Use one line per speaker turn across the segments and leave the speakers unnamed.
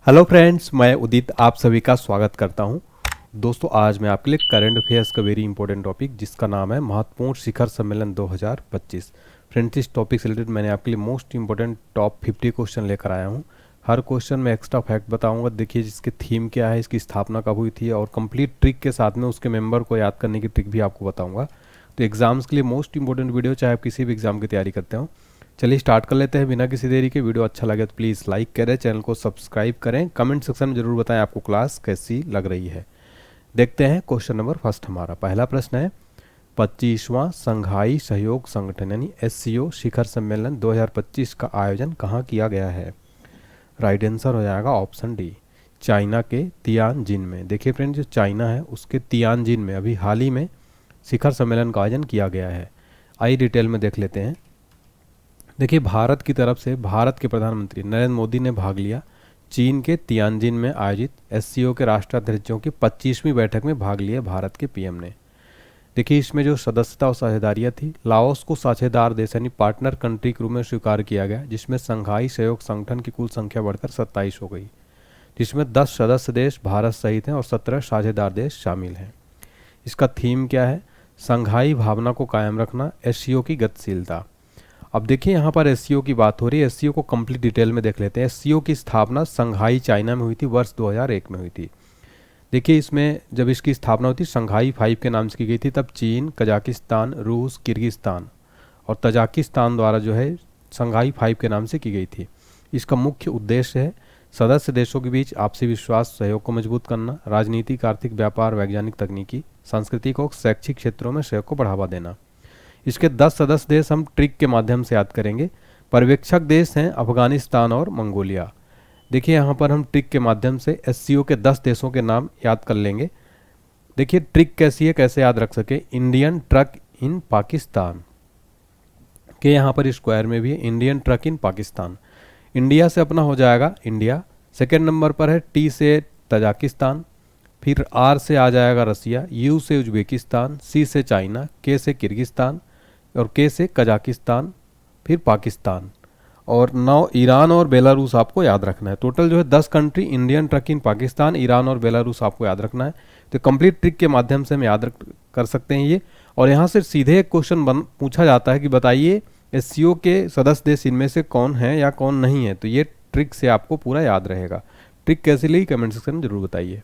Hello friends, मैं उदित आप सभी का स्वागत करता हूं। दोस्तों, आज मैं आपके लिए करंट अफेयर्स का वेरी इंपॉर्टेंट टॉपिक जिसका नाम है महत्वपूर्ण शिखर सम्मेलन 2025। फ्रेंड्स, इस टॉपिक से रिलेटेड मैंने आपके लिए मोस्ट इंपॉर्टेंट टॉप 50 क्वेश्चन लेकर आया हूं। हर क्वेश्चन में एक्स्ट्रा फैक्ट बताऊंगा। देखिए जिसकी थीम क्या है, इसकी स्थापना कब हुई थी, और कंप्लीट ट्रिक के साथ में उसके मेंबर को याद करने की ट्रिक भी आपको बताऊंगा। तो एग्जाम्स के लिए मोस्ट इंपॉर्टेंट वीडियो, चाहे आप किसी भी एग्जाम की तैयारी करते हो। चलिए स्टार्ट कर लेते हैं बिना किसी देरी के। वीडियो अच्छा लगे तो प्लीज़ लाइक करें, चैनल को सब्सक्राइब करें, कमेंट सेक्शन में जरूर बताएं आपको क्लास कैसी लग रही है। देखते हैं क्वेश्चन नंबर फर्स्ट। हमारा पहला प्रश्न है 25वां संघाई सहयोग संगठन यानी SCO शिखर सम्मेलन 2025 का आयोजन कहाँ किया गया है। राइट आंसर हो जाएगा ऑप्शन डी, चाइना के तियानजिन में। देखिए फ्रेंड, जो चाइना है उसके तियानजिन में अभी हाल ही में शिखर सम्मेलन का आयोजन किया गया है। आइए डिटेल में देख लेते हैं। देखिए, भारत की तरफ से भारत के प्रधानमंत्री नरेंद्र मोदी ने भाग लिया चीन के तियानजिन में आयोजित SCO के राष्ट्राध्यक्षों की 25वीं बैठक में भाग लिया भारत के PM ने। देखिए, इसमें जो सदस्यता और साझेदारियां थी, लाओस को साझेदार देश यानी पार्टनर कंट्री के रूप में स्वीकार किया गया, जिसमें संघाई सहयोग संगठन की कुल संख्या बढ़कर 27 हो गई, जिसमें 10 सदस्य देश भारत सहित हैं और 17 साझेदार देश शामिल हैं। इसका थीम क्या है? संघाई भावना को कायम रखना, SCO की गतिशीलता। अब देखिए यहाँ पर SCO की बात हो रही है। SCO को कंप्लीट डिटेल में देख लेते हैं। SCO की स्थापना संघाई चाइना में हुई थी, वर्ष 2001 में हुई थी। देखिए, इसमें जब इसकी स्थापना हुई थी संघाई 5 के नाम से की गई थी, तब चीन, कजाकिस्तान, रूस, किर्गिस्तान और तजाकिस्तान द्वारा जो है संघाई 5 के नाम से की गई थी। इसका मुख्य उद्देश्य है सदस्य देशों के बीच आपसी विश्वास, सहयोग को मजबूत करना, राजनीतिक, आर्थिक, व्यापार, वैज्ञानिक, तकनीकी, सांस्कृतिक और शैक्षिक क्षेत्रों में सहयोग को बढ़ावा देना। इसके 10 सदस्य देश हम ट्रिक के माध्यम से याद करेंगे। पर्यवेक्षक देश हैं अफगानिस्तान और मंगोलिया। देखिए यहाँ पर हम ट्रिक के माध्यम से SCO के 10 देशों के नाम याद कर लेंगे। देखिए ट्रिक कैसी है, कैसे याद रख सके। इंडियन ट्रक इन पाकिस्तान के यहाँ पर स्क्वायर में भी है इंडियन ट्रक इन पाकिस्तान। इंडिया से अपना हो जाएगा इंडिया। सेकेंड नंबर पर है T से तजाकिस्तान, फिर R से आ जाएगा रसिया, U से उज्बेकिस्तान, C से चाइना, K से किर्गिस्तान और K से कजाकिस्तान, फिर पाकिस्तान और 9 ईरान और बेलारूस आपको याद रखना है। टोटल जो है 10 कंट्री, इंडियन ट्रक इन पाकिस्तान, ईरान और बेलारूस आपको याद रखना है। तो कंप्लीट ट्रिक के माध्यम से हम याद कर सकते हैं ये। और यहाँ से सीधे एक क्वेश्चन पूछा जाता है कि बताइए SCO के सदस्य देश इनमें से कौन है या कौन नहीं है। तो ये ट्रिक से आपको पूरा याद रहेगा। ट्रिक कैसी लगी कमेंट सेक्शन में जरूर बताइए।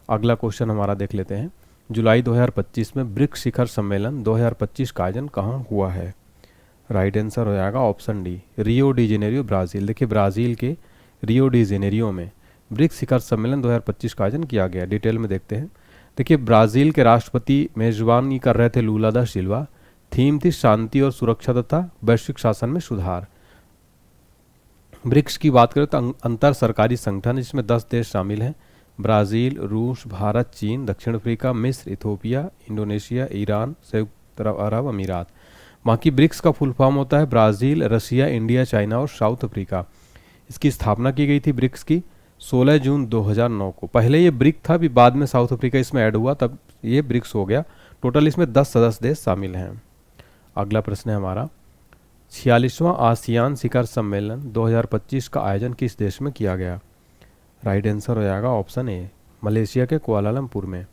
अगला क्वेश्चन हमारा देख लेते हैं। जुलाई 2025 में ब्रिक्स शिखर सम्मेलन 2025 का आयोजन कहाँ हुआ है। राइट आंसर हो जाएगा option D, Rio de Janeiro, Brazil. देखिए, ब्राज़ील के रियो डी जेनेरियो में ब्रिक्स शिखर सम्मेलन 2025 का आयोजन किया गया। डिटेल में देखते हैं। देखिए, ब्राज़ील के राष्ट्रपति मेजबानी कर रहे थे लूला दा सिल्वा। थीम थी शांति और सुरक्षा तथा वैश्विक शासन में सुधार। ब्रिक्स की बात करें तो अंतर सरकारी संगठन, इसमें 10 देश शामिल हैं। ब्राज़ील, रूस, भारत, चीन, दक्षिण अफ्रीका, मिस्र, इथोपिया, इंडोनेशिया, ईरान, संयुक्त अरब अमीरात। बाकी ब्रिक्स का फुल फॉर्म होता है ब्राज़ील, रशिया, इंडिया, चाइना और साउथ अफ्रीका। इसकी स्थापना की गई थी ब्रिक्स की 16 जून 2009 को। पहले ये ब्रिक था, भी बाद में साउथ अफ्रीका इसमें ऐड हुआ, तब ये ब्रिक्स हो गया। टोटल इसमें 10 सदस्य देश शामिल हैं। अगला प्रश्न है हमारा 46वां आसियान शिखर सम्मेलन 2025 का आयोजन किस देश में किया गया। राइट आंसर हो जाएगा ऑप्शन ए, मलेशिया के कुआलालंपुर में।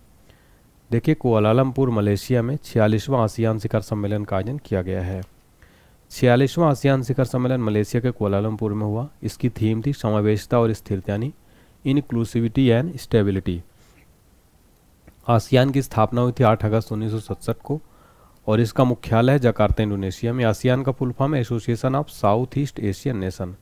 देखिए, कुआलालंपुर मलेशिया में 46वां आसियान शिखर सम्मेलन का आयोजन किया गया है। 46वां आसियान शिखर सम्मेलन मलेशिया के कुआलालंपुर में हुआ। इसकी थीम थी समावेशिता और स्थिरता यानी इनक्लूसिविटी एंड स्टेबिलिटी। आसियान की स्थापना हुई थी 8 अगस्त 1967 को और इसका मुख्यालय है जकार्ता, इंडोनेशिया में। आसियान का फुल फॉर्म है association of south east Asian nation.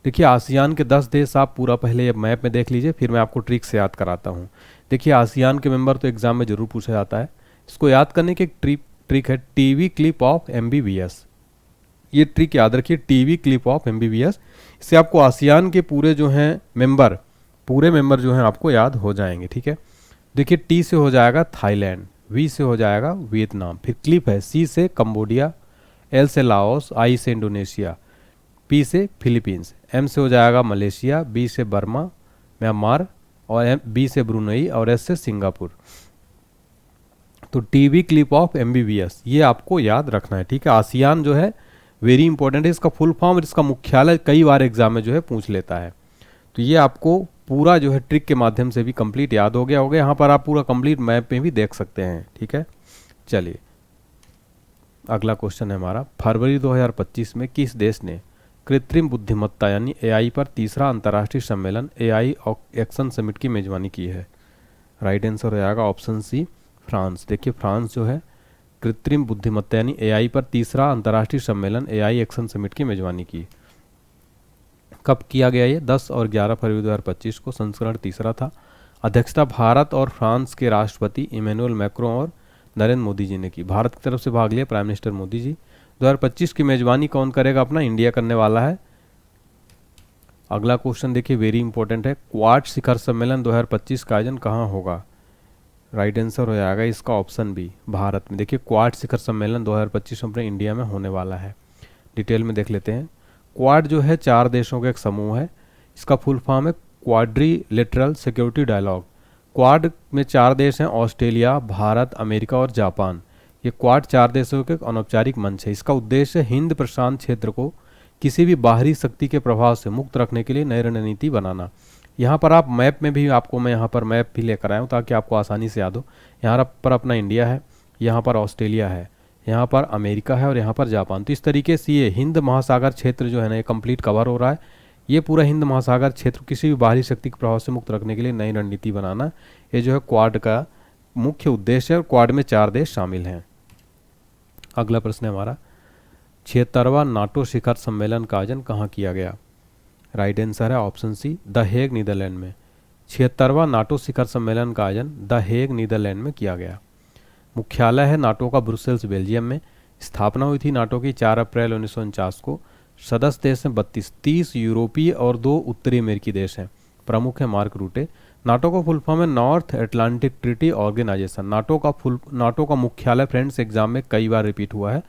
देखिए, आसियान के 10 देश आप पूरा पहले ये मैप में देख लीजिए, फिर मैं आपको ट्रिक से याद कराता हूँ। देखिए, आसियान के मेंबर तो एग्जाम में जरूर पूछा जाता है। इसको याद करने की एक ट्रिक है टीवी क्लिप ऑफ MBBS। ये ट्रिक याद रखिए, टीवी क्लिप ऑफ MBBS। इससे आपको आसियान के पूरे जो हैं मेंबर, पूरे मेंबर जो हैं आपको याद हो जाएंगे। ठीक है, देखिए T से हो जाएगा थाईलैंड, V से हो जाएगा वियतनाम, फिर क्लिप है C से कंबोडिया, L से लाओस, I से इंडोनेशिया, P से फिलीपींस, M से हो जाएगा मलेशिया, B से बर्मा म्यांमार और B से ब्रुनई और S से सिंगापुर। तो टीवी क्लिप ऑफ MBBS ये आपको याद रखना है। ठीक है, आसियान जो है वेरी इंपॉर्टेंट है। इसका फुल फॉर्म और इसका मुख्यालय कई बार एग्जाम में जो है पूछ लेता है। तो तो ये आपको पूरा जो है ट्रिक के माध्यम से भी कंप्लीट याद हो गया होगा। यहाँ पर आप पूरा कंप्लीट मैप में भी देख सकते हैं। ठीक है, चलिए अगला क्वेश्चन है हमारा, फरवरी 2025 में किस देश ने कृत्रिम बुद्धिमत्ता यानी एआई पर तीसरा अंतर्राष्ट्रीय सम्मेलन एआई एक्शन समिट की मेजबानी की है? राइट आंसर हो जाएगा ऑप्शन सी, फ्रांस। देखिए फ्रांस जो है कृत्रिम बुद्धिमत्ता यानी एआई पर तीसरा अंतर्राष्ट्रीय सम्मेलन एआई एक्शन समिट की मेजबानी की। कब किया गया ये? 10 और 11 फरवरी 2025 को, संस्करण तीसरा था। अध्यक्षता भारत और फ्रांस के राष्ट्रपति इमैनुअल मैक्रों और नरेंद्र मोदी जी ने की। भारत की तरफ से भाग लिया प्राइम मिनिस्टर मोदी जी। 2025 की मेजबानी कौन करेगा? अपना इंडिया करने वाला है। अगला क्वेश्चन देखिए वेरी इंपॉर्टेंट है, क्वाड शिखर सम्मेलन 2025 का आयोजन कहाँ होगा? राइट आंसर हो जाएगा इसका ऑप्शन बी, भारत में। देखिए क्वाड शिखर सम्मेलन 2025 अपने इंडिया में होने वाला है। डिटेल में देख लेते हैं। क्वाड जो है 4 देशों का एक समूह है। इसका फुल फॉर्म है क्वाड्रिलेटरल सिक्योरिटी डायलॉग। क्वाड में 4 देश हैं, ऑस्ट्रेलिया, भारत, अमेरिका और जापान। ये क्वाड 4 देशों के एक अनौपचारिक मंच है। इसका उद्देश्य हिंद प्रशांत क्षेत्र को किसी भी बाहरी शक्ति के प्रभाव से मुक्त रखने के लिए नई रणनीति बनाना। यहाँ पर आप मैप में भी, आपको मैं यहाँ पर मैप भी लेकर आया हूँ ताकि आपको आसानी से याद हो। यहाँ पर अपना इंडिया है, यहाँ पर ऑस्ट्रेलिया है, यहाँ पर अमेरिका है और यहाँ पर जापान। तो इस तरीके से ये हिंद महासागर क्षेत्र जो है ना, ये कंप्लीट कवर हो रहा है। ये पूरा हिंद महासागर क्षेत्र किसी भी बाहरी शक्ति के प्रभाव से मुक्त रखने के लिए नई रणनीति बनाना, ये जो है क्वाड का मुख्य उद्देश्य है और क्वाड में 4 देश शामिल हैं। अगला प्रश्न है हमारा, 76वां नाटो शिखर सम्मेलन का आयोजन कहाँ किया गया? राइट आंसर है option C, the Hague, Netherlands में। 76वां नाटो शिखर सम्मेलन का आयोजन द हेग, नीदरलैंड में किया गया। मुख्यालय है नाटो का ब्रुसेल्स, बेल्जियम में। स्थापना हुई थी नाटो की 4 अप्रैल 1949 को। सदस्य देश हैं 32, 30 यूरोपीय और 2 उत्तरी अमेरिकी देश हैं। प्रमुख है मार्क रूटे। नाटो का फुल फॉर्म है North Atlantic Treaty Organization. NATO का मुख्यालय फ्रेंड्स एग्जाम में कई बार रिपीट हुआ है,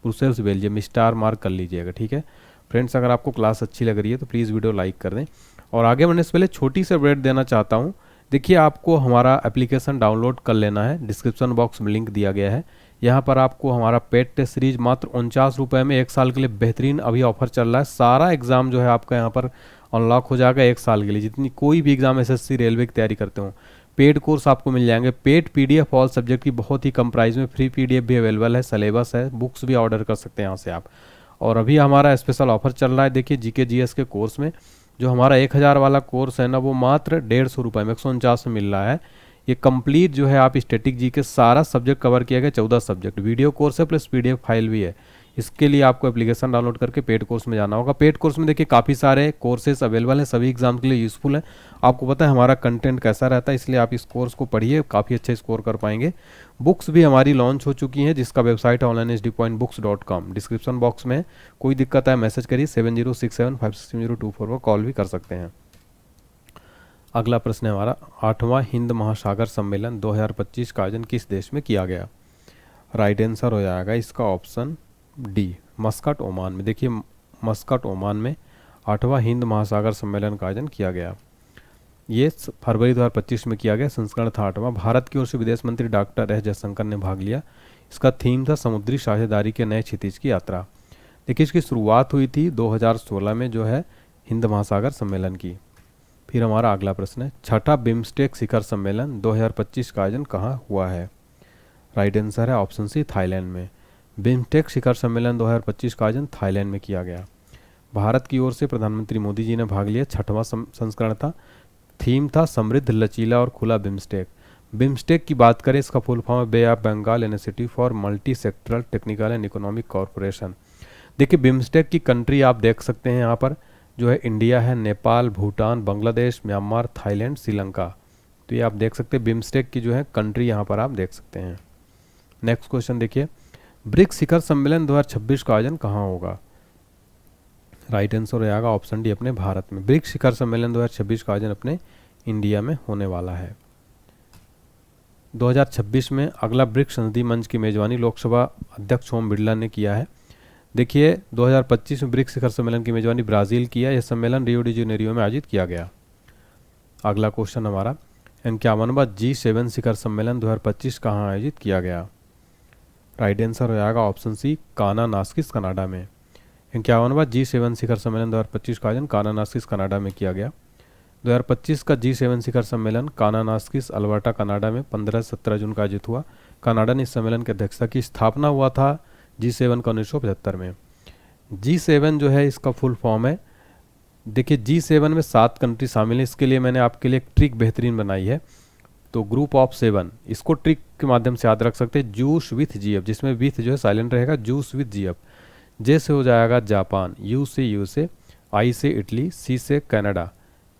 ब्रुसेल्स, बेल्जियम। स्टार मार्क कर लीजिएगा। ठीक है फ्रेंड्स, अगर आपको क्लास अच्छी लग रही है तो प्लीज़ वीडियो लाइक कर दें। और आगे बढ़ने से पहले छोटी सी अपडेट देना चाहता हूँ। देखिए आपको हमारा एप्लीकेशन डाउनलोड कर लेना है, डिस्क्रिप्शन बॉक्स में लिंक दिया गया है। यहाँ पर आपको हमारा पेड टेस्ट सीरीज मात्र 49 रुपये में 1 साल के लिए बेहतरीन अभी ऑफर चल रहा है। सारा एग्जाम जो है आपका यहाँ पर अनलॉक हो जाएगा 1 साल के लिए। जितनी कोई भी एग्जाम एसएससी रेलवे की तैयारी करते हो, पेड कोर्स आपको मिल जाएंगे। पेड पीडीएफ ऑल सब्जेक्ट की बहुत ही कम प्राइस में, फ्री पीडीएफ भी अवेलेबल है, सिलेबस है, बुक्स भी ऑर्डर कर सकते हैं यहाँ से आप। और अभी हमारा स्पेशल ऑफर चल रहा है। देखिए जीके जीएस के कोर्स में जो हमारा 1000 वाला कोर्स है ना, वो मात्र 150 रुपये में 149 में मिल रहा है। ये कंप्लीट जो है आप स्टैटिक जी के सारा सब्जेक्ट कवर किया गया, 14 सब्जेक्ट। वीडियो कोर्स है प्लस पीडीएफ फाइल भी है। इसके लिए आपको एप्लीकेशन डाउनलोड करके पेड कोर्स में जाना होगा। पेड कोर्स में देखिए काफ़ी सारे कोर्सेज अवेलेबल हैं, सभी एग्जाम के लिए यूज़फुल है। आपको पता है हमारा कंटेंट कैसा रहता है, इसलिए आप इस कोर्स को पढ़िए, काफ़ी अच्छे स्कोर कर पाएंगे। बुक्स भी हमारी लॉन्च हो चुकी हैं, जिसका वेबसाइट है onlinehd.books.com। डिस्क्रिप्शन बॉक्स में कोई दिक्कत है मैसेज करिए, 7067567024 पर कॉल भी कर सकते हैं। अगला प्रश्न है हमारा, 8वां हिंद महासागर सम्मेलन 2025 का आयोजन किस देश में किया गया? राइट आंसर हो जाएगा इसका ऑप्शन डी, मस्कट, ओमान में। देखिए मस्कट, ओमान में 8वां हिंद महासागर सम्मेलन का आयोजन किया गया। ये फरवरी 2025 में किया गया, संस्करण था 8वां। भारत की ओर से विदेश मंत्री डॉक्टर एस जयशंकर ने भाग लिया। इसका थीम था समुद्री साझेदारी के नए क्षितिज की यात्रा। देखिए इसकी शुरुआत हुई थी 2016 में जो है हिंद महासागर सम्मेलन की। फिर हमारा अगला प्रश्न है, 6ठा बिम्स्टेक शिखर सम्मेलन 2025 का आयोजन कहाँ हुआ है? राइट आंसर है ऑप्शन सी, थाईलैंड में। बिम्स्टेक शिखर सम्मेलन 2025 का आयोजन थाईलैंड में किया गया। भारत की ओर से प्रधानमंत्री मोदी जी ने भाग लिया। 6वां संस्करण था। थीम था समृद्ध, लचीला और खुला बिम्स्टेक। बिम्स्टेक की बात करें, इसका फुल फॉर्म है Bay of Bengal initiative for multi sectoral technical and economic corporation. देखिए बिम्स्टेक की कंट्री आप देख सकते हैं यहाँ पर जो है इंडिया है, नेपाल, भूटान, बांग्लादेश, म्यांमार, थाईलैंड, श्रीलंका। तो ये आप देख सकते हैं बिम्स्टेक की जो है कंट्री यहाँ पर आप देख सकते हैं। नेक्स्ट क्वेश्चन देखिए, ब्रिक्स शिखर सम्मेलन 2026 का आयोजन कहाँ होगा? राइट आंसर हो जाएगा ऑप्शन डी, अपने भारत में। ब्रिक्स शिखर सम्मेलन 2026 का आयोजन अपने इंडिया में होने वाला है। 2026 में अगला ब्रिक्स संसदीय मंच की मेजबानी लोकसभा अध्यक्ष ओम बिरला ने किया है। देखिए 2025 में ब्रिक्स शिखर सम्मेलन की मेजबानी ब्राज़ील किया। यह सम्मेलन रियो डी जेनेरियो में आयोजित किया गया। अगला क्वेश्चन हमारा, 51वां G7 शिखर सम्मेलन 2025 कहाँ आयोजित किया गया? राइट आंसर हो जाएगा ऑप्शन सी, कानानास्किस, कनाडा में। 51वां G7 शिखर सम्मेलन 2025 का आयोजन कानानास्किस, कनाडा में किया गया। 2025 का G7 शिखर सम्मेलन कानानास्किस अल्बर्टा कनाडा में 15-17 जून का आयोजित हुआ। कनाडा ने इस सम्मेलन की अध्यक्षता की। स्थापना हुआ था G7 का 1975 में। G7 जो है इसका फुल फॉर्म है, देखिए G7 में 7 कंट्री शामिल है। इसके लिए मैंने आपके लिए एक ट्रिक बेहतरीन बनाई है, तो ग्रुप ऑफ 7 इसको ट्रिक के माध्यम से याद रख सकते हैं। जूस विथ जीएफ, जिसमें विथ जो है साइलेंट रहेगा, जूस विथ जीएफ। जे से हो जाएगा जापान, यू से यूएसए, आई से इटली, सी से कनाडा,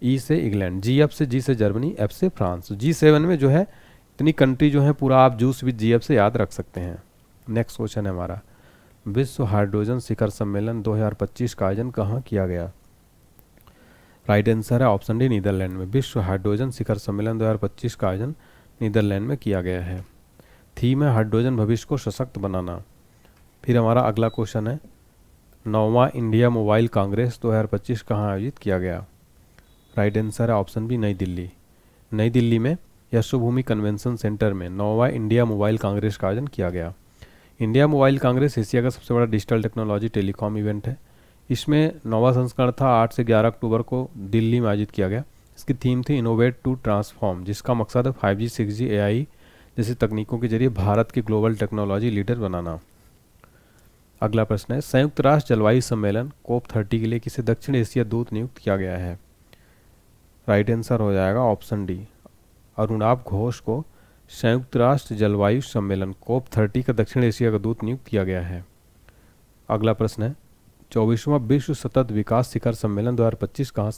ई से इंग्लैंड, जी से जी से जर्मनी, एफ से फ्रांस। G7 में जो है इतनी कंट्री जो है पूरा आप जूस विथ जीएफ से याद रख सकते हैं। नेक्स्ट क्वेश्चन है हमारा, विश्व हाइड्रोजन शिखर सम्मेलन 2025 का आयोजन कहाँ किया गया? राइट आंसर है ऑप्शन डी, नीदरलैंड में। विश्व हाइड्रोजन शिखर सम्मेलन 2025 का आयोजन नीदरलैंड में किया गया है। थीम है हाइड्रोजन भविष्य को सशक्त बनाना। फिर हमारा अगला क्वेश्चन है, 9वां इंडिया मोबाइल कांग्रेस 2025 कहाँ आयोजित किया गया? राइट आंसर है ऑप्शन बी, नई दिल्ली। नई दिल्ली में यशोभूमि कन्वेंशन सेंटर में 9वां इंडिया मोबाइल कांग्रेस का आयोजन किया गया। इंडिया मोबाइल कांग्रेस एशिया का सबसे बड़ा डिजिटल टेक्नोलॉजी टेलीकॉम इवेंट है। इसमें 9वां संस्करण था, 8 से 11 अक्टूबर को दिल्ली में आयोजित किया गया। इसकी थीम थी इनोवेट टू ट्रांसफॉर्म, जिसका मकसद है 5G 6G AI जैसी तकनीकों के जरिए भारत की ग्लोबल टेक्नोलॉजी लीडर बनाना। अगला प्रश्न है, संयुक्त राष्ट्र जलवायु सम्मेलन COP30 के लिए किसे दक्षिण एशिया दूत नियुक्त किया गया है? राइट आंसर हो जाएगा ऑप्शन डी, अरुणाभ घोष को संयुक्त राष्ट्र जलवायु सम्मेलन COP30 का दक्षिण एशिया का दूत नियुक्त किया गया है। अगला प्रश्न है, 24वां विश्व सतत विकास शिखर सम्मेलन 2025 कहाँ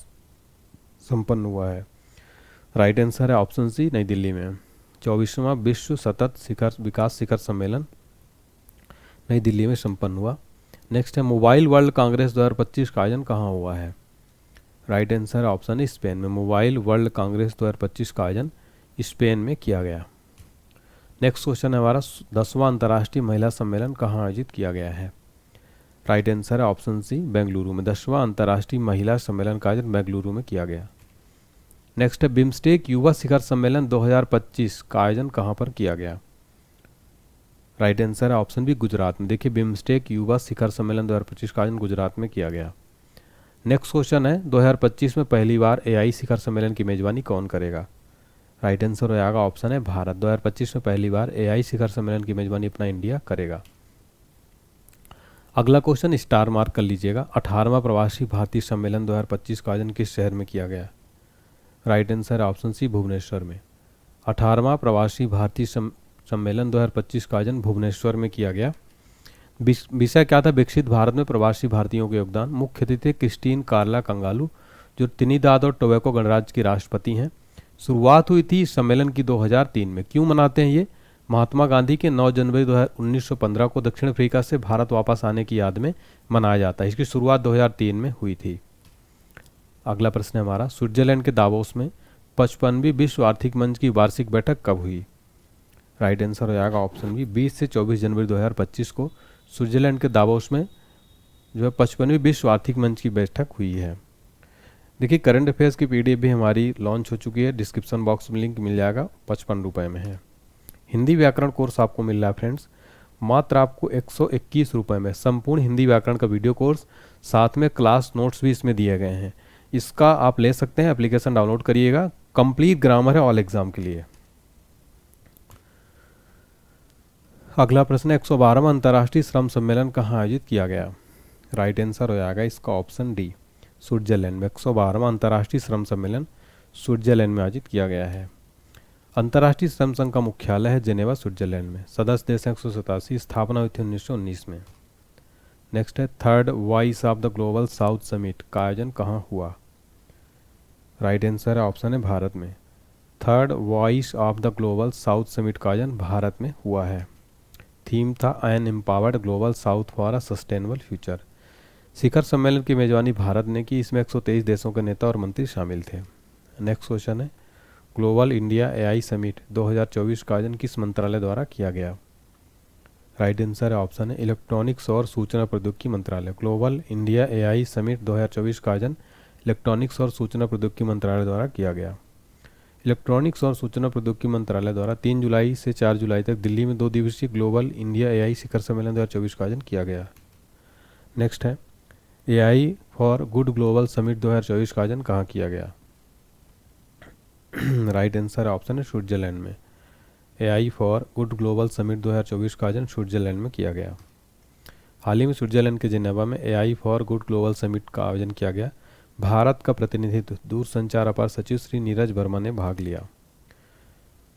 संपन्न हुआ है? राइट आंसर है ऑप्शन सी, नई दिल्ली में। 24वां विश्व सतत विकास शिखर सम्मेलन नई दिल्ली में संपन्न हुआ। नेक्स्ट है, मोबाइल वर्ल्ड कांग्रेस 2025 का आयोजन कहाँ हुआ है? राइट आंसर है ऑप्शन ए, स्पेन में। मोबाइल वर्ल्ड कांग्रेस 2025 का आयोजन स्पेन में किया गया। नेक्स्ट क्वेश्चन है हमारा, 10वां अंतर्राष्ट्रीय महिला सम्मेलन कहाँ आयोजित किया गया है? राइट आंसर है ऑप्शन सी, बेंगलुरु में। 10वां अंतर्राष्ट्रीय महिला सम्मेलन का आयोजन बेंगलुरु में किया गया। नेक्स्ट है, बिम्स्टेक युवा शिखर सम्मेलन 2025 का आयोजन कहाँ पर किया गया? राइट आंसर है ऑप्शन बी, गुजरात में। देखिए, बिम्स्टेक युवा शिखर सम्मेलन 2025 का आयोजन गुजरात में किया गया। नेक्स्ट क्वेश्चन है, 2025 में पहली बार AI शिखर सम्मेलन की मेजबानी कौन करेगा? राइट आंसर हो जाएगा ऑप्शन है, भारत। 2025 में पहली बार AI शिखर सम्मेलन की मेजबानी अपना इंडिया करेगा। अगला क्वेश्चन स्टार मार्क कर लीजिएगा, 18वां प्रवासी भारतीय सम्मेलन 2025 का आयोजन किस शहर में किया गया? राइट आंसर है ऑप्शन सी, भुवनेश्वर में। 18वां प्रवासी भारतीय सम्मेलन 2025 का आयोजन भुवनेश्वर में किया गया। विषय क्या था? विकसित भारत में प्रवासी भारतीयों के योगदान। मुख्य अतिथि थे क्रिस्टीन कार्ला कंगालू, जो त्रिनिदाद और टोबैको गणराज्य की राष्ट्रपति हैं। शुरुआत हुई थी इस सम्मेलन की 2003 में। क्यों मनाते हैं ये? महात्मा गांधी के 9 जनवरी 1915 को दक्षिण अफ्रीका से भारत वापस आने की याद में मनाया जाता है। इसकी शुरुआत 2003 में हुई थी। अगला प्रश्न है हमारा, स्विट्जरलैंड के दावोस में 55वीं विश्व आर्थिक मंच की वार्षिक बैठक कब हुई? राइट आंसर हो जाएगा ऑप्शन बी, 20 से 24 जनवरी 2025 को स्विट्जरलैंड के दावोस में जो है 55वीं विश्व आर्थिक मंच की बैठक हुई है। देखिए, करंट अफेयर्स की PDF भी हमारी लॉन्च हो चुकी है। डिस्क्रिप्शन बॉक्स में लिंक मिल जाएगा, 55 रुपये में है। हिंदी व्याकरण कोर्स आपको मिल रहा है फ्रेंड्स, मात्र आपको 121 रुपये में। संपूर्ण हिंदी व्याकरण का वीडियो कोर्स, साथ में क्लास नोट्स भी इसमें दिए गए हैं। इसका आप ले सकते हैं, एप्लीकेशन डाउनलोड करिएगा। कंप्लीट ग्रामर है ऑल एग्जाम के लिए। अगला प्रश्न है, 112वां अंतर्राष्ट्रीय श्रम सम्मेलन कहाँ आयोजित किया गया? राइट आंसर हो जाएगा इसका ऑप्शन डी, स्विट्जरलैंड में। 112वां अंतर्राष्ट्रीय श्रम सम्मेलन स्विट्जरलैंड में आयोजित किया गया है। अंतर्राष्ट्रीय श्रम संघ का मुख्यालय है जेनेवा, स्विट्जरलैंड में। सदस्य देश 187, स्थापना हुई थी 1919 में। नेक्स्ट है, 3rd voice of the global south summit का आयोजन कहाँ हुआ? राइट आंसर है ऑप्शन है, भारत में। 3rd voice of the global south summit का आयोजन भारत में हुआ है। थीम था an empowered global south for a sustainable future. शिखर सम्मेलन की मेजबानी भारत ने की। इसमें 123 देशों के नेता और मंत्री शामिल थे। नेक्स्ट क्वेश्चन है, ग्लोबल इंडिया AI समिट 2024 का आयोजन किस मंत्रालय द्वारा किया गया? राइट आंसर है ऑप्शन है, इलेक्ट्रॉनिक्स और सूचना प्रौद्योगिकी मंत्रालय। ग्लोबल इंडिया AI समिट 2024 का आयोजन इलेक्ट्रॉनिक्स और सूचना प्रौद्योगिकी मंत्रालय द्वारा किया गया। इलेक्ट्रॉनिक्स और सूचना प्रौद्योगिकी मंत्रालय द्वारा 3 जुलाई से 4 जुलाई तक दिल्ली में 2 दिवसीय ग्लोबल इंडिया AI शिखर सम्मेलन 2024 का आयोजन किया गया। नेक्स्ट है, AI for good global summit 2024 का आयोजन कहाँ किया गया? राइट आंसर ऑप्शन है स्विट्जरलैंड में। AI for good global summit 2024 का आयोजन स्विट्जरलैंड में किया गया। हाल ही में स्विट्जरलैंड के जिनेवा में AI for good global summit का आयोजन किया गया। भारत का प्रतिनिधित्व दूरसंचार अपार सचिव श्री नीरज वर्मा ने भाग लिया।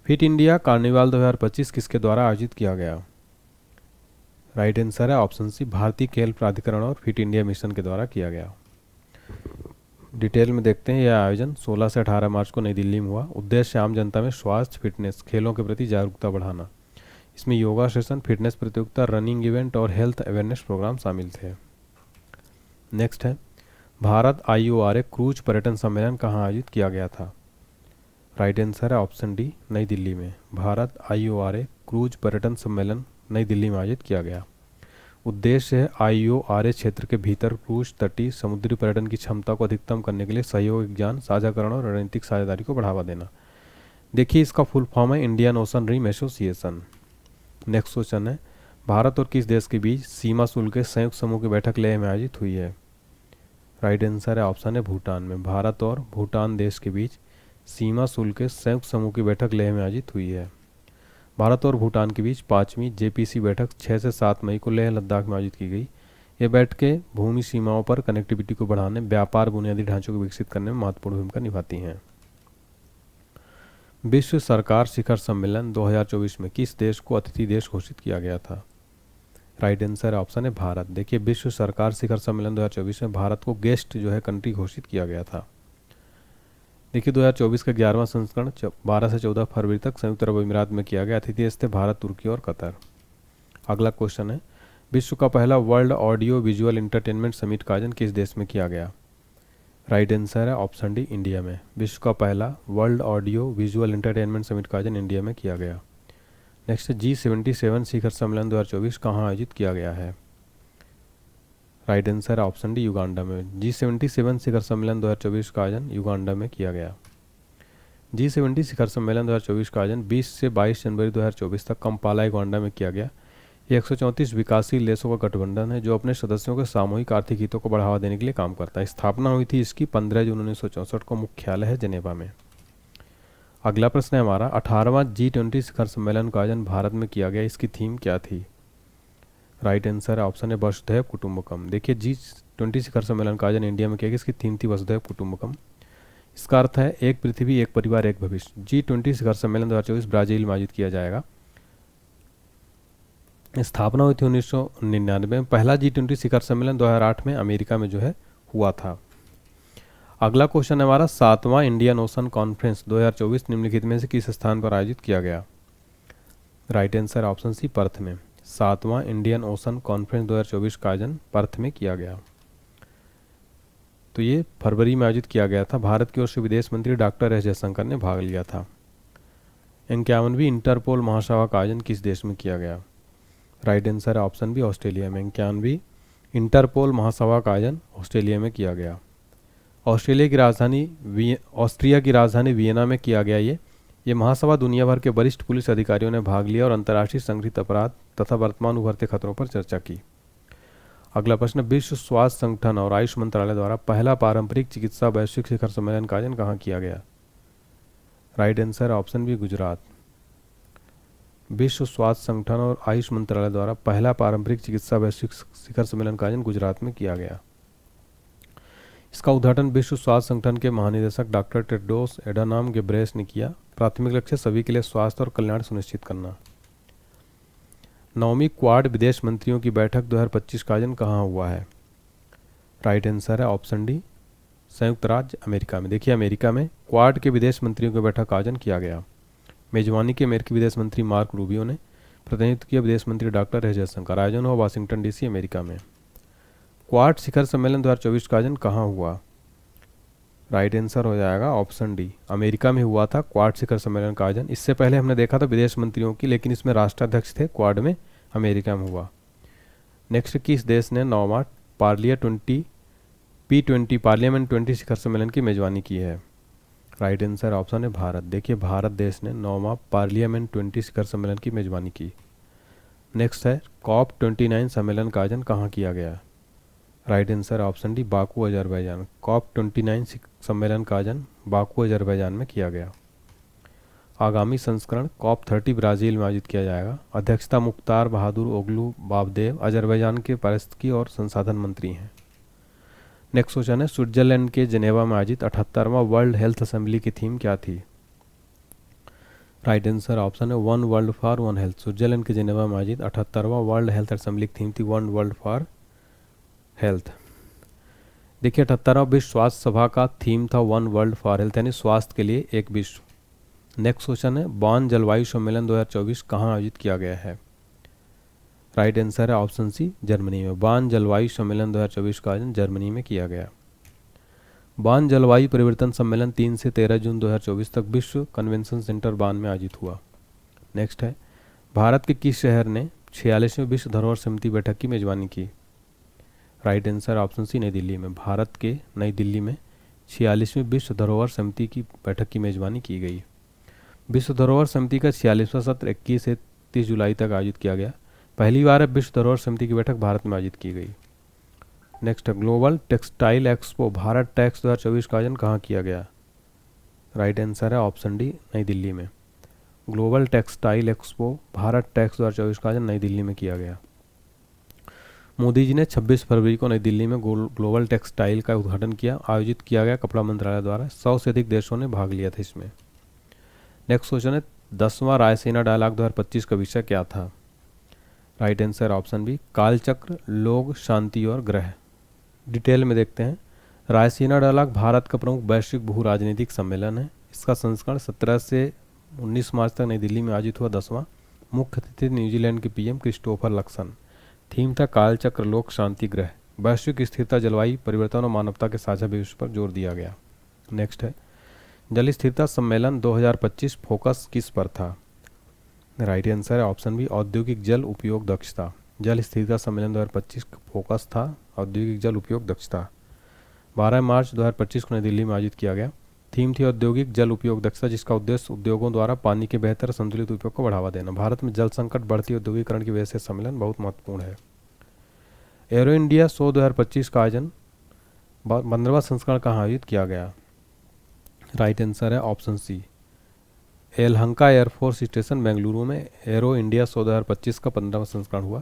फिट इंडिया कार्निवाल 2025 किसके द्वारा आयोजित किया गया? राइट आंसर है ऑप्शन सी, भारतीय खेल प्राधिकरण और फिट इंडिया मिशन के द्वारा किया गया। डिटेल में देखते हैं। यह आयोजन 16 से 18 मार्च को नई दिल्ली में हुआ। उद्देश्य आम जनता में स्वास्थ्य, फिटनेस, खेलों के प्रति जागरूकता बढ़ाना। इसमें योगा सेशन, फिटनेस प्रतियोगिता, रनिंग इवेंट और हेल्थ अवेयरनेस प्रोग्राम शामिल थे। नेक्स्ट है, भारत IORA क्रूज पर्यटन सम्मेलन कहाँ आयोजित किया गया था? राइट आंसर है ऑप्शन डी, नई दिल्ली में। भारत IORA क्रूज पर्यटन सम्मेलन नई दिल्ली में आयोजित किया गया। उद्देश्य है IORA क्षेत्र के भीतर क्रूज, तटीय, समुद्री पर्यटन की क्षमता को अधिकतम करने के लिए सहयोग, ज्ञान साझाकरण और रणनीतिक साझेदारी को बढ़ावा देना। देखिए, इसका फुल फॉर्म है Indian Ocean Rim Association. Next question है, भारत और किस देश के बीच सीमा शुल्क के संयुक्त समूह की बैठक लेह में आयोजित हुई है? राइट आंसर है ऑप्शन है भूटान में। भारत और भूटान देश के बीच सीमा शुल्क के संयुक्त समूह की बैठक लेह में आयोजित हुई है। भारत और भूटान के बीच 5वीं JPC बैठक 6 से 7 मई को लेह लद्दाख में आयोजित की गई। ये बैठकें भूमि सीमाओं पर कनेक्टिविटी को बढ़ाने, व्यापार, बुनियादी ढांचों को विकसित करने में महत्वपूर्ण भूमिका निभाती हैं। विश्व सरकार शिखर सम्मेलन 2024 में किस देश को अतिथि देश घोषित किया गया था? राइट आंसर ऑप्शन है भारत। देखिए, विश्व सरकार शिखर सम्मेलन 2024 में भारत को गेस्ट जो है कंट्री घोषित किया गया था। देखिए, 2024 का 11वां संस्करण 12 से 14 फरवरी तक संयुक्त अरब अमीरात में किया गया। अतिथि देश थे भारत, तुर्की और कतर। अगला क्वेश्चन है, विश्व का पहला world audio visual entertainment summit का आयोजन किस देश में किया गया? राइट आंसर है ऑप्शन डी, इंडिया में। विश्व का पहला world audio visual entertainment summit का आयोजन इंडिया में किया गया। नेक्स्ट, G77 शिखर सम्मेलन 2024 कहाँ आयोजित किया गया है? राइट आंसर है ऑप्शन डी, युगांडा में। G77 शिखर सम्मेलन 2024 का आयोजन युगांडा में किया गया। G70 शिखर सम्मेलन 2024 का आयोजन 20 से 22 जनवरी 2024 तक कंपाला, युगांडा में किया गया। ये 134 विकासशील देशों का गठबंधन है जो अपने सदस्यों के सामूहिक आर्थिक हितों को बढ़ावा देने के लिए काम करता है। स्थापना हुई थी इसकी 15 जून 1964 को। मुख्यालय है जेनेवा में। अगला प्रश्न है हमारा, 18वां G20 शिखर सम्मेलन का आयोजन भारत में किया गया। इसकी थीम क्या थी? राइट आंसर है ऑप्शन है वसुधैव कुटुंबकम। देखिए, G20 शिखर सम्मेलन का आयोजन इंडिया में किया गया। इसकी थीम थी वसुधैव कुटुंबकम। इसका अर्थ है एक पृथ्वी, एक परिवार, एक भविष्य। G20 शिखर सम्मेलन 2024 ब्राजील में आयोजित किया जाएगा। स्थापना हुई थी 1999 में। पहला G20 शिखर सम्मेलन 2008 में अमेरिका में जो है हुआ था। अगला क्वेश्चन है हमारा, 7वां इंडियन ओशन कॉन्फ्रेंस 2024 निम्नलिखित में से किस स्थान पर आयोजित किया गया? Right answer option C, Perth में। 7वां इंडियन ओशन कॉन्फ्रेंस 2024 का आयोजन पर्थ में किया गया। तो ये फरवरी में आयोजित किया गया था। भारत की ओर से विदेश मंत्री डॉक्टर एस जयशंकर ने भाग लिया था। 51वीं इंटरपोल महासभा का आयोजन किस देश में किया गया? राइट आंसर है ऑप्शन बी, ऑस्ट्रेलिया में। 51वीं इंटरपोल महासभा का आयोजन ऑस्ट्रेलिया में किया गया। ऑस्ट्रिया की राजधानी वियना में किया गया। ये महासभा दुनिया भर के वरिष्ठ पुलिस अधिकारियों ने भाग लिया और अंतर्राष्ट्रीय संगठित अपराध तथा वर्तमान उभरते खतरों पर चर्चा की। अगला प्रश्न, विश्व स्वास्थ्य संगठन और आयुष मंत्रालय द्वारा पहला पारंपरिक चिकित्सा वैश्विक शिखर सम्मेलन का आयोजन कहाँ किया गया? Right answer option B, Gujarat. विश्व स्वास्थ्य संगठन और आयुष मंत्रालय द्वारा पहला पारंपरिक चिकित्सा वैश्विक शिखर सम्मेलन का आयोजन गुजरात में किया गया। इसका उद्घाटन विश्व स्वास्थ्य संगठन के महानिदेशक डॉक्टर टेड्रोस एडानॉम घेब्रेयेसस ने किया। प्राथमिक लक्ष्य सभी के लिए स्वास्थ्य और कल्याण सुनिश्चित करना। 9वीं क्वाड विदेश मंत्रियों की बैठक 2025 का आयोजन कहाँ हुआ है? राइट आंसर है ऑप्शन डी, संयुक्त राज्य अमेरिका में। देखिए, अमेरिका में क्वाड के विदेश मंत्रियों की बैठक का आयोजन किया गया। मेजबानी के अमेरिकी विदेश मंत्री मार्क रूबियो ने, प्रतिनिधित्व किया विदेश मंत्री डॉक्टर एस जयशंकर। आयोजन हुआ वाशिंगटन DC, अमेरिका में। क्वाड शिखर सम्मेलन 2024 का आयोजन कहाँ हुआ? राइट आंसर हो जाएगा ऑप्शन डी, अमेरिका में हुआ था क्वाड शिखर सम्मेलन का आयोजन। इससे पहले हमने देखा था विदेश मंत्रियों की, लेकिन इसमें राष्ट्राध्यक्ष थे। क्वाड में अमेरिका में हुआ। नेक्स्ट, किस देश ने 9वां पार्लियामेंट 20 शिखर सम्मेलन की मेजबानी की है? राइट आंसर ऑप्शन है भारत। देखिए, भारत देश ने 9वां पार्लियामेंट 20 शिखर सम्मेलन की मेजबानी की। नेक्स्ट है, COP29 सम्मेलन का आयोजन कहाँ किया गया? Right answer option D, Baku, Azerbaijan. COP29 सम्मेलन का आयोजन बाकू, अजरबैजान में किया गया। आगामी संस्करण COP30 ब्राज़ील में आयोजित किया जाएगा। अध्यक्षता मुख्तार बहादुर ओगलू बाबदेव अजरबैजान के पारिस्थितिकी और संसाधन मंत्री हैं। नेक्स्ट क्वेश्चन है, स्विट्जरलैंड के जेनेवा में आयोजित 78वां वर्ल्ड हेल्थ असेंबली की थीम क्या थी? राइट आंसर ऑप्शन है one world for one health. Switzerland के जेनेवा में आयोजित 78वां वर्ल्ड हेल्थ असेंबली की थीम थी वन वर्ल्ड फॉर हेल्थ। देखिए 78वां विश्व स्वास्थ्य सभा का थीम था वन वर्ल्ड फॉर हेल्थ, यानी स्वास्थ्य के लिए एक विश्व। नेक्स्ट क्वेश्चन है, बॉन जलवायु सम्मेलन 2024 कहाँ आयोजित किया गया है? राइट आंसर है ऑप्शन सी जर्मनी में। बॉन जलवायु सम्मेलन 2024 का आयोजन जर्मनी में किया गया। बॉन जलवायु परिवर्तन सम्मेलन 3 से 13 जून 2024 तक विश्व कन्वेंशन सेंटर बॉन में आयोजित हुआ। नेक्स्ट है, भारत के किस शहर ने 46वें विश्व धरोहर समिति बैठक की मेजबानी की? राइट आंसर ऑप्शन सी नई दिल्ली में। भारत के नई दिल्ली में 46वीं विश्व धरोहर समिति की बैठक की मेजबानी की गई। विश्व धरोहर समिति का 46वां सत्र 21 से 30 जुलाई तक आयोजित किया गया। पहली बार विश्व धरोहर समिति की बैठक भारत में आयोजित की गई। नेक्स्ट है, global textile expo Bharat tax 2024 का आयोजन कहाँ किया गया? राइट आंसर है ऑप्शन डी नई दिल्ली में। Global textile expo Bharat tax 2024 का आयोजन नई दिल्ली में किया गया। मोदी जी ने 26 फरवरी को नई दिल्ली में ग्लोबल टेक्सटाइल का उद्घाटन किया। आयोजित किया गया कपड़ा मंत्रालय द्वारा। 100 से अधिक देशों ने भाग लिया था इसमें। नेक्स्ट क्वेश्चन है, 10वां रायसीना डायलॉग 2025 का विषय क्या था? राइट आंसर ऑप्शन बी कालचक्र, लोग, शांति और ग्रह। डिटेल में देखते हैं। रायसीना डायलॉग भारत का प्रमुख वैश्विक भू राजनीतिक सम्मेलन है। इसका संस्करण 17 से 19 मार्च तक नई दिल्ली में आयोजित हुआ। 10वां मुख्य अतिथि न्यूजीलैंड के पीएम क्रिस्टोफर लक्सन। थीम था कालचक्र, लोक, शांति, ग्रह। वैश्विक स्थिरता, जलवायु परिवर्तन और मानवता के साझा भविष्य पर जोर दिया गया। नेक्स्ट है, जल स्थिरता सम्मेलन 2025 फोकस किस पर था? राइट आंसर है ऑप्शन बी औद्योगिक जल उपयोग दक्षता। जल स्थिरता सम्मेलन 2025 का फोकस था औद्योगिक जल उपयोग दक्षता। 12 मार्च 2025 को नई दिल्ली में आयोजित किया गया। थीम थी औद्योगिक जल उपयोग दक्षता, जिसका उद्देश्य उद्योगों द्वारा पानी के बेहतर संतुलित उपयोग को बढ़ावा देना। भारत में जल संकट, बढ़ती औद्योगिकरण की वजह से सम्मेलन बहुत महत्वपूर्ण है। एरो इंडिया शो 2025 का आयोजन 15वां संस्करण कहाँ आयोजित किया गया? राइट आंसर है option C Yelahanka air force station Bengaluru में एरो इंडिया शो 2025 का 15वां संस्करण हुआ।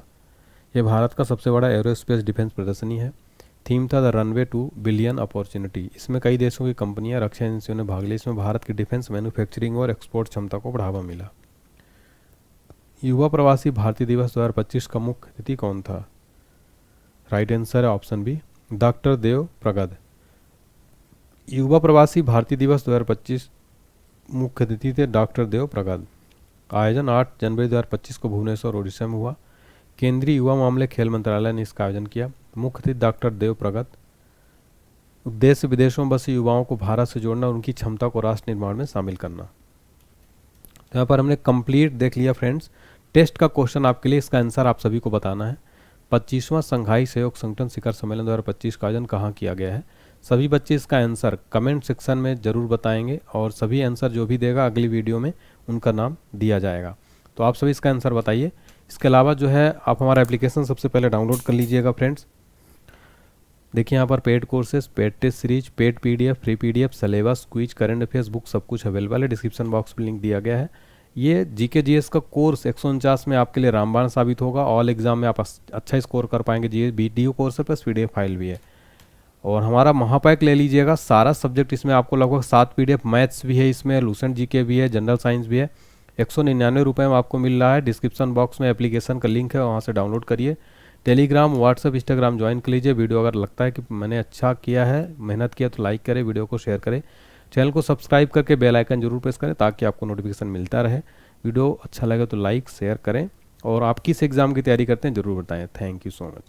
यह भारत का सबसे बड़ा एरोस्पेस डिफेंस प्रदर्शनी है। थीम था the runway two billion opportunity. इसमें कई देशों की कंपनियां, रक्षा एजेंसियों ने भाग लिया। इसमें भारत की डिफेंस मैन्युफैक्चरिंग और एक्सपोर्ट क्षमता को बढ़ावा मिला। युवा प्रवासी भारतीय दिवस 2025 का मुख्य अतिथि कौन था? राइट आंसर है ऑप्शन बी डॉक्टर देव प्रगद। युवा प्रवासी भारतीय दिवस 2025 मुख्य अतिथि थे डॉक्टर देव प्रगद। आयोजन 8 जनवरी 2025 को भुवनेश्वर, ओडिशा में हुआ। केंद्रीय युवा मामले खेल मंत्रालय ने इसका आयोजन किया। मुख्य अतिथि डॉक्टर देव प्रगत। उद्देश्य विदेशों में बसे युवाओं को भारत से जोड़ना और उनकी क्षमता को राष्ट्र निर्माण में शामिल करना। तो यहाँ पर हमने कंप्लीट देख लिया फ्रेंड्स। टेस्ट का क्वेश्चन आपके लिए, इसका आंसर आप सभी को बताना है। 25वां संघाई सहयोग संगठन शिखर सम्मेलन 2025 का आयोजन कहाँ किया गया है? सभी बच्चे इसका आंसर कमेंट सेक्शन में ज़रूर बताएंगे और सभी आंसर जो भी देगा अगली वीडियो में उनका नाम दिया जाएगा। तो आप सभी इसका आंसर बताइए। इसके अलावा जो है आप हमारा एप्लीकेशन सबसे पहले डाउनलोड कर लीजिएगा फ्रेंड्स। देखिए यहाँ पर paid courses, paid test series, paid PDF, free PDF, syllabus, quiz, current affairs book सब कुछ अवेलेबल है। डिस्क्रिप्शन बॉक्स में लिंक दिया गया है। ये जीके जीएस का कोर्स 149 में आपके लिए रामबाण साबित होगा। ऑल एग्जाम में आप अच्छा स्कोर कर पाएंगे। जी वीडियो कोर्स है प्लस पीडीएफ फाइल भी है। और हमारा महापैक ले लीजिएगा, सारा सब्जेक्ट इसमें आपको लगभग 7 पीडीएफ, मैथ्स भी है इसमें, लूसेंट जीके भी है, जनरल साइंस भी है। 199 रुपये में आपको मिल रहा है। डिस्क्रिप्शन बॉक्स में एप्लीकेशन का लिंक है, वहाँ से डाउनलोड करिए। टेलीग्राम, व्हाट्सएप, इंस्टाग्राम ज्वाइन कर लीजिए। वीडियो अगर लगता है कि मैंने अच्छा किया है, मेहनत किया, तो लाइक करें, वीडियो को शेयर करें। चैनल को सब्सक्राइब करके बेल आइकन जरूर प्रेस करें ताकि आपको नोटिफिकेशन मिलता रहे। वीडियो अच्छा लगे तो लाइक शेयर करें और आप किस एग्ज़ाम की तैयारी करते हैं ज़रूर बताएं। Thank you so much.